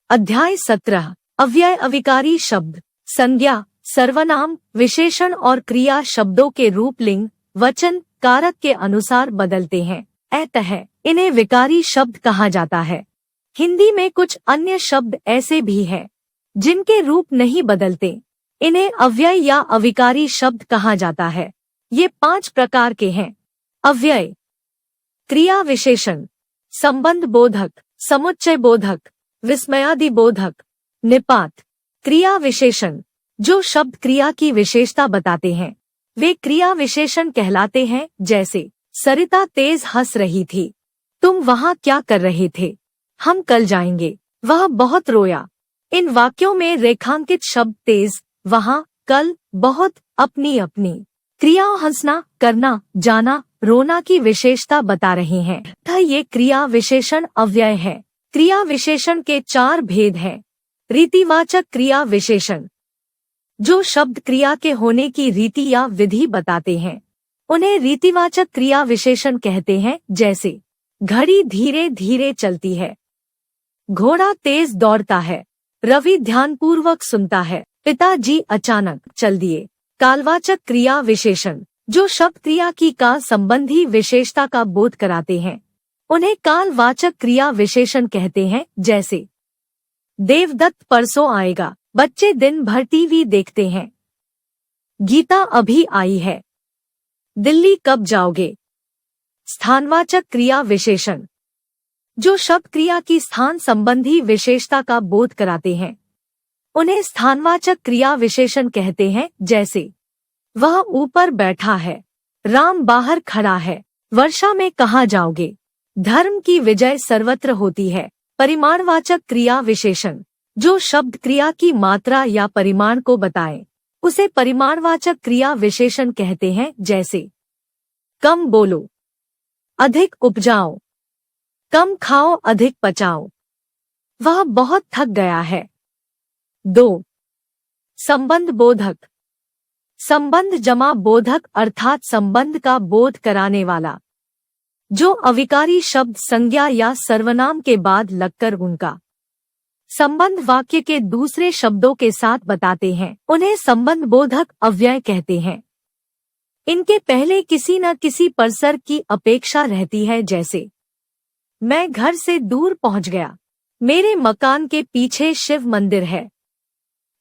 अध्याय 17 अव्यय अविकारी शब्द। संज्ञा, सर्वनाम, विशेषण और क्रिया शब्दों के रूप लिंग, वचन, कारक के अनुसार बदलते हैं, अतः इन्हें विकारी शब्द कहा जाता है। हिंदी में कुछ अन्य शब्द ऐसे भी हैं जिनके रूप नहीं बदलते, इन्हें अव्यय या अविकारी शब्द कहा जाता है। ये 5 प्रकार के हैं। अव्यय: क्रिया विशेषण, संबंध बोधक, समुच्चय बोधक, विस्मयादि बोधक, निपात। क्रिया विशेषण: जो शब्द क्रिया की विशेषता बताते हैं वे क्रिया विशेषण कहलाते हैं। जैसे सरिता तेज हंस रही थी, तुम वहाँ क्या कर रहे थे, हम कल जाएंगे, वह बहुत रोया। इन वाक्यों में रेखांकित शब्द तेज, वहाँ, कल, बहुत, अपनी अपनी क्रिया हंसना, करना, जाना, रोना की विशेषता बता रहे हैं तथा ये क्रिया विशेषण अव्यय है। क्रिया विशेषण के 4 भेद हैं। रीतिवाचक क्रिया विशेषण: जो शब्द क्रिया के होने की रीति या विधि बताते हैं उन्हें रीतिवाचक क्रिया विशेषण कहते हैं। जैसे घड़ी धीरे धीरे चलती है, घोड़ा तेज दौड़ता है, रवि ध्यानपूर्वक सुनता है, पिताजी अचानक चल दिए। कालवाचक क्रिया विशेषण: जो शब्द क्रिया की काल संबंधी विशेषता का बोध कराते हैं उन्हें कालवाचक क्रिया विशेषण कहते हैं। जैसे देवदत्त परसों आएगा, बच्चे दिन भर टीवी देखते हैं, गीता अभी आई है, दिल्ली कब जाओगे। स्थानवाचक क्रिया विशेषण: जो शब्द क्रिया की स्थान संबंधी विशेषता का बोध कराते हैं उन्हें स्थानवाचक क्रिया विशेषण कहते हैं। जैसे वह ऊपर बैठा है, राम बाहर खड़ा है, वर्षा में कहाँ जाओगे। धर्म की विजय सर्वत्र होती है। परिमाणवाचक क्रिया विशेषण: जो शब्द क्रिया की मात्रा या परिमाण को बताए उसे परिमाणवाचक क्रिया विशेषण कहते हैं। जैसे कम बोलो, अधिक उपजाओ, कम खाओ, अधिक पचाओ, वह बहुत थक गया है। 2. संबंध बोधक: संबंध जमा बोधक अर्थात संबंध का बोध कराने वाला। जो अविकारी शब्द संज्ञा या सर्वनाम के बाद लगकर उनका संबंध वाक्य के दूसरे शब्दों के साथ बताते हैं उन्हें संबंध बोधक अव्यय कहते हैं। इनके पहले किसी न किसी परसर की अपेक्षा रहती है। जैसे मैं घर से दूर पहुंच गया, मेरे मकान के पीछे शिव मंदिर है,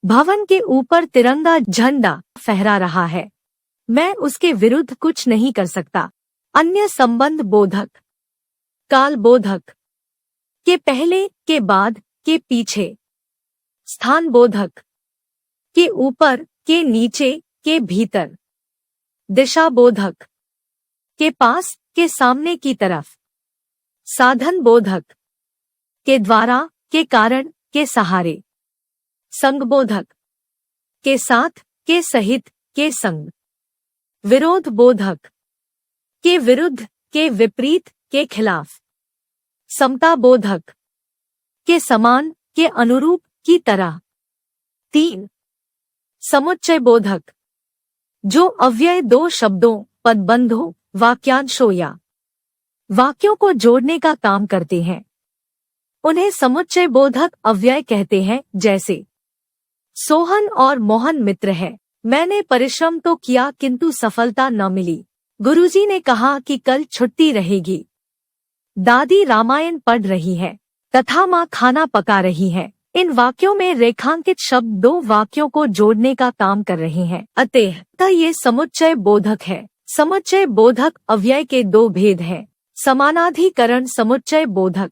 भवन के ऊपर तिरंगा झंडा फहरा रहा है, मैं उसके विरुद्ध कुछ नहीं कर सकता। अन्य संबंध बोधक: काल बोधक, के पहले, के बाद, के पीछे। स्थान बोधक: के ऊपर, के नीचे, के भीतर। दिशा बोधक: के पास, के सामने की तरफ। साधन बोधक: के द्वारा, के कारण, के सहारे। संग बोधक: के साथ, के सहित, के संग। विरोध बोधक: के विरुद्ध, के विपरीत, के खिलाफ। समता बोधक: के समान, के अनुरूप, की तरह। 3. समुच्चय बोधक: जो अव्यय 2 शब्दों, पदबंधों, वाक्यांशों या वाक्यों को जोड़ने का काम करते हैं उन्हें समुच्चय बोधक अव्यय कहते हैं। जैसे सोहन और मोहन मित्र है, मैंने परिश्रम तो किया किंतु सफलता न मिली, गुरुजी ने कहा कि कल छुट्टी रहेगी, दादी रामायण पढ़ रही है तथा माँ खाना पका रही है। इन वाक्यों में रेखांकित शब्द 2 वाक्यों को जोड़ने का काम कर रहे हैं, अतः ये समुच्चय बोधक है। समुच्चय बोधक अव्यय के 2 भेद हैं। समानाधिकरण समुच्चय बोधक: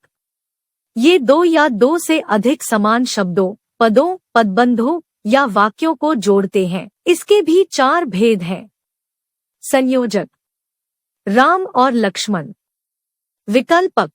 ये 2 या 2 से अधिक समान शब्दों, पदों, पदबंधों या वाक्यों को जोड़ते हैं। इसके भी 4 भेद हैं। संयोजक: राम और लक्ष्मण। विकल्पक: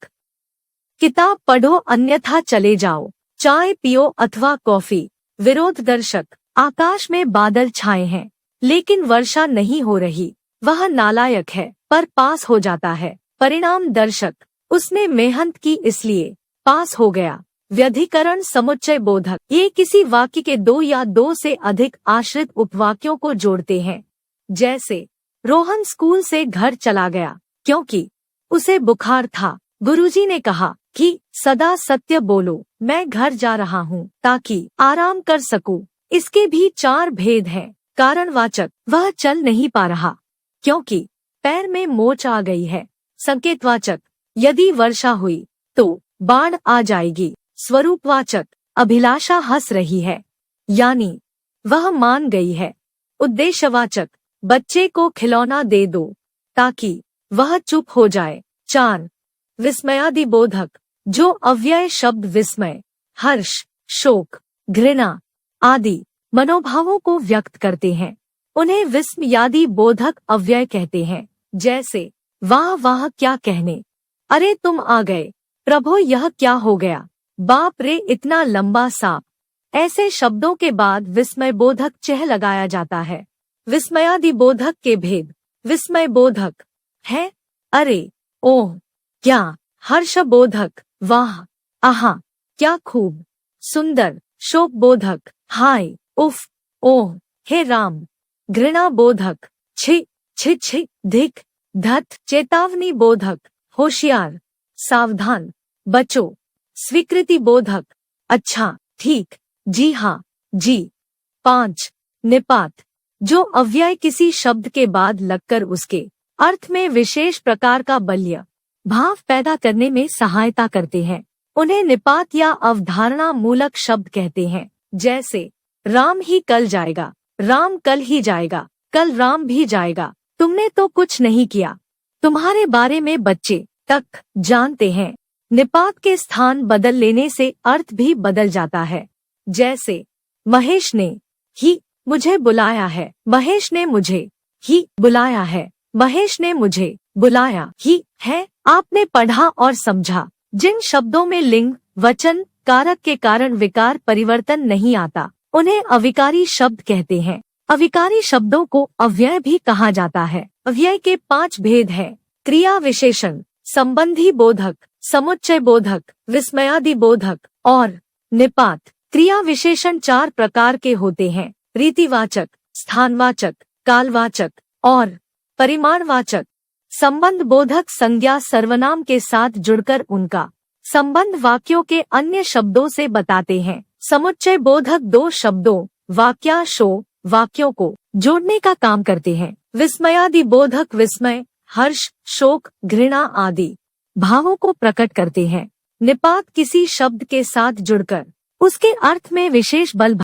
किताब पढ़ो अन्यथा चले जाओ, चाय पियो अथवा कॉफी। विरोधदर्शक: आकाश में बादल छाए हैं लेकिन वर्षा नहीं हो रही, वह नालायक है पर पास हो जाता है। परिणाम दर्शक: उसने मेहनत की इसलिए पास हो गया। व्यधिकरण समुच्चय बोधक: ये किसी वाक्य के 2 या 2 से अधिक आश्रित उपवाक्यों को जोड़ते हैं। जैसे रोहन स्कूल से घर चला गया क्योंकि उसे बुखार था, गुरुजी ने कहा कि सदा सत्य बोलो। मैं घर जा रहा हूँ ताकि आराम कर सकूं। इसके भी 4 भेद हैं। कारणवाचक, वह चल नहीं पा रहा क्योंकि पैर में मोच आ गई है। संकेतवाचक, यदि वर्षा हुई तो बाढ़ आ जाएगी। स्वरूपवाचक, अभिलाषा हंस रही है, यानी वह मान गई है। उद्देश्यवाचक, बच्चे को खिलौना दे दो ताकि वह चुप हो जाए। 4 विस्मयादिबोधक, जो अव्यय शब्द विस्मय, हर्ष, शोक, घृणा आदि मनोभावों को व्यक्त करते हैं, उन्हें विस्मयादि बोधक अव्यय कहते हैं। जैसे वाह वाह क्या कहने, अरे तुम आ गए, प्रभु यह क्या हो गया, बाप रे इतना लंबा सांप। ऐसे शब्दों के बाद विस्मय बोधक चह लगाया जाता है। विस्मयादि बोधक के भेद। विस्मय बोधक है अरे, ओह, क्या। हर्ष बोधक, वाह, आहा, क्या खूब, सुंदर। शोक बोधक, हाय, उफ, ओह, हे राम। घृणा बोधक, छी छी छी, धिक, धत। चेतावनी बोधक, होशियार, सावधान, बचो। स्वीकृति बोधक, अच्छा, ठीक, जी हाँ, जी। 5 निपात, जो अव्यय किसी शब्द के बाद लगकर उसके अर्थ में विशेष प्रकार का बल्य भाव पैदा करने में सहायता करते हैं, उन्हें निपात या अवधारणा मूलक शब्द कहते हैं। जैसे राम ही कल जाएगा, राम कल ही जाएगा, कल राम भी जाएगा, तुमने तो कुछ नहीं किया, तुम्हारे बारे में बच्चे तक जानते हैं। निपात के स्थान बदल लेने से अर्थ भी बदल जाता है। जैसे महेश ने ही मुझे बुलाया है, महेश ने मुझे ही बुलाया है, महेश ने मुझे बुलाया ही है। आपने पढ़ा और समझा। जिन शब्दों में लिंग, वचन, कारक के कारण विकार परिवर्तन नहीं आता, उन्हें अविकारी शब्द कहते हैं। अविकारी शब्दों को अव्यय भी कहा जाता है। अव्यय के 5 भेद हैं। क्रिया विशेषण, संबंधी बोधक, समुच्चय बोधक, विस्मयादि बोधक और निपात। क्रिया विशेषण 4 प्रकार के होते हैं। रीतिवाचक, स्थानवाचक, कालवाचक और परिमाणवाचक। संबंध बोधक संज्ञा सर्वनाम के साथ जुड़कर उनका संबंध वाक्यों के अन्य शब्दों से बताते हैं। समुच्चय बोधक 2 शब्दों वाक्याशो वाक्यों को जोड़ने का काम करते हैं। विस्मयादि बोधक विस्मय, हर्ष, शोक, घृणा आदि भावों को प्रकट करते हैं। निपात किसी शब्द के साथ जुड़कर उसके अर्थ में विशेष बल